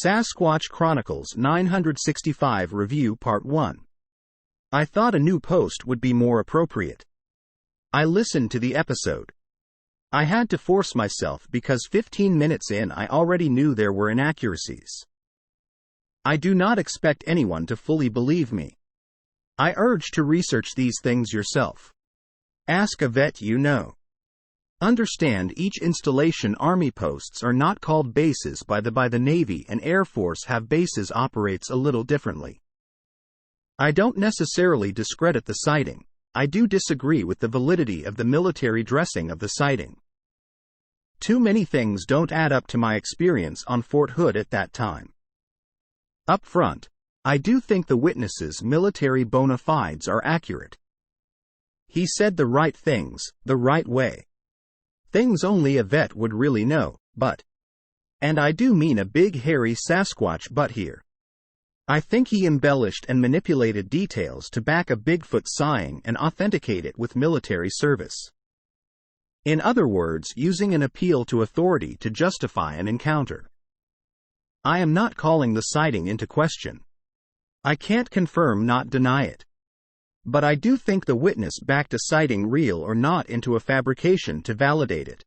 Sasquatch Chronicles 965 Review Part 1. I thought a new post would be more appropriate. I listened to the episode. I had to force myself because 15 minutes in I already knew there were inaccuracies. I do not expect anyone to fully believe me. I urge to research these things yourself. Ask a vet you know. Understand each installation army posts are not called bases by the Navy and Air Force have bases operates a little differently. I don't necessarily discredit the sighting. I do disagree with the validity of the military dressing of the sighting. Too many things don't add up to my experience on Fort Hood at that time. Up front, I do think the witness's military bona fides are accurate. He said the right things, the right way. Things only a vet would really know, but. And I do mean a big hairy Sasquatch butt here. I think he embellished and manipulated details to back a Bigfoot sighting and authenticate it with military service. In other words, using an appeal to authority to justify an encounter. I am not calling the sighting into question. I can't confirm nor deny it. But I do think the witness backed a sighting real or not into a fabrication to validate it.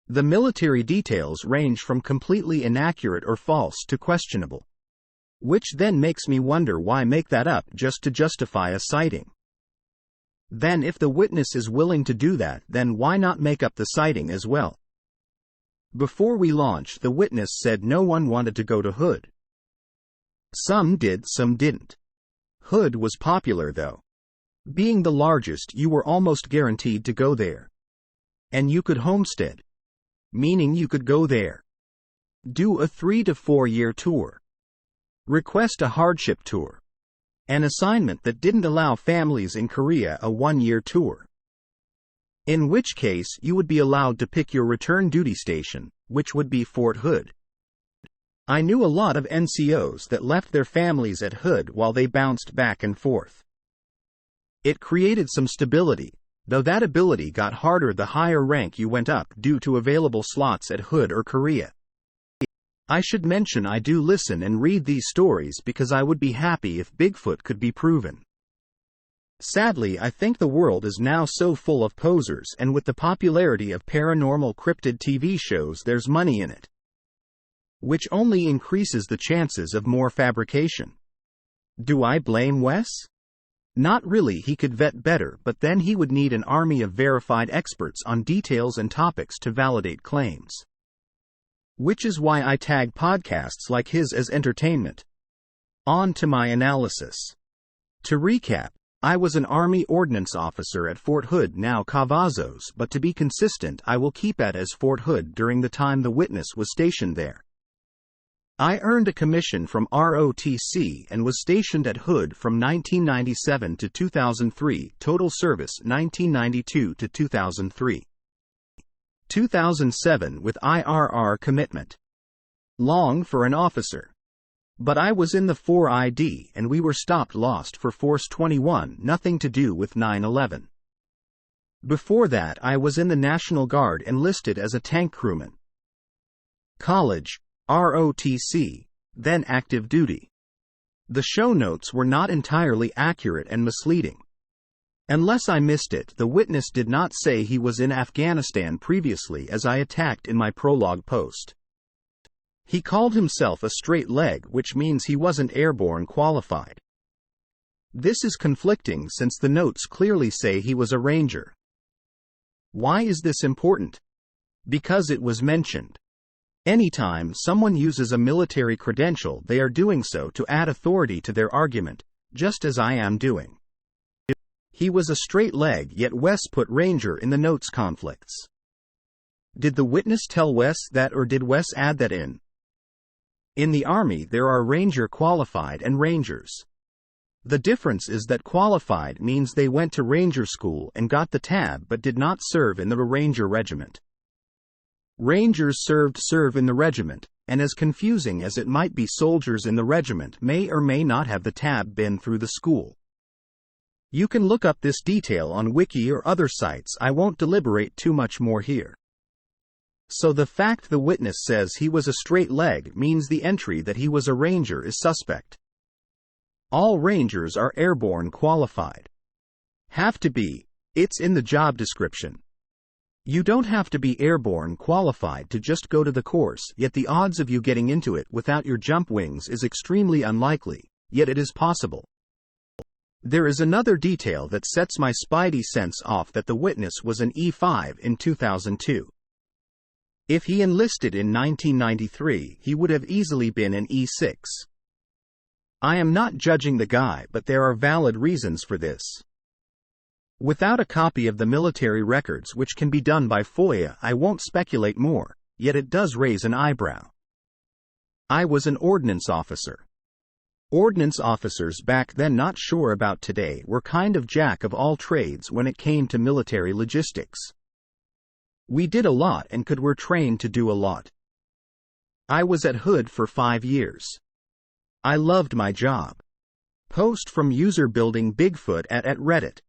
The military details range from completely inaccurate or false to questionable. Which then makes me wonder why make that up just to justify a sighting. Then if the witness is willing to do that, then why not make up the sighting as well? Before we launched, the witness said no one wanted to go to Hood. Some did, some didn't. Hood was popular though. Being the largest, you were almost guaranteed to go there. And you could homestead. Meaning you could go there. Do a 3 to 4 year tour. Request a hardship tour. An assignment that didn't allow families in Korea a 1-year tour. In which case, you would be allowed to pick your return duty station, which would be Fort Hood. I knew a lot of NCOs that left their families at Hood while they bounced back and forth. It created some stability, though that ability got harder the higher rank you went up due to available slots at Hood or Korea. I should mention I do listen and read these stories because I would be happy if Bigfoot could be proven. Sadly, I think the world is now so full of posers, and with the popularity of paranormal cryptid TV shows, there's money in it. Which only increases the chances of more fabrication. Do I blame Wes? Not really, he could vet better, but then he would need an army of verified experts on details and topics to validate claims. Which is why I tag podcasts like his as entertainment. On to my analysis. To recap, I was an Army Ordnance Officer at Fort Hood, now Cavazos, but to be consistent I will keep it as Fort Hood during the time the witness was stationed there. I earned a commission from ROTC and was stationed at Hood from 1997 to 2003, total service 1992 to 2003. 2007 with IRR commitment. Long for an officer. But I was in the 4ID and we were stopped lost for Force 21, nothing to do with 9/11. Before that I was in the National Guard enlisted as a tank crewman. College, ROTC, then active duty. The show notes were not entirely accurate and misleading. Unless I missed it, the witness did not say he was in Afghanistan previously as I attacked in my prologue post. He called himself a straight leg, which means he wasn't airborne qualified. This is conflicting since the notes clearly say he was a ranger. Why is this important? Because it was mentioned. Anytime someone uses a military credential, they are doing so to add authority to their argument, just as I am doing. He was a straight leg, yet Wes put ranger in the notes conflicts. Did the witness tell Wes that, or did Wes add that in? In the Army there are ranger qualified and rangers. The difference is that qualified means they went to ranger school and got the tab but did not serve in the ranger regiment. Rangers serve in the regiment, and as confusing as it might be, soldiers in the regiment may or may not have the tab been through the school. You can look up this detail on Wiki or other sites, I won't deliberate too much more here. So the fact the witness says he was a straight leg means the entry that he was a ranger is suspect. All rangers are airborne qualified. Have to be. It's in the job description. You don't have to be airborne qualified to just go to the course, yet the odds of you getting into it without your jump wings is extremely unlikely, yet it is possible. There is another detail that sets my spidey sense off that the witness was an E5 in 2002. If he enlisted in 1993, he would have easily been an E6. I am not judging the guy, but there are valid reasons for this. Without a copy of the military records, which can be done by FOIA, I won't speculate more, yet it does raise an eyebrow. I was an ordnance officer. Ordnance officers back then, not sure about today, were kind of jack of all trades when it came to military logistics. We did a lot and were trained to do a lot. I was at Hood for 5 years. I loved my job. Post from user building Bigfoot at Reddit.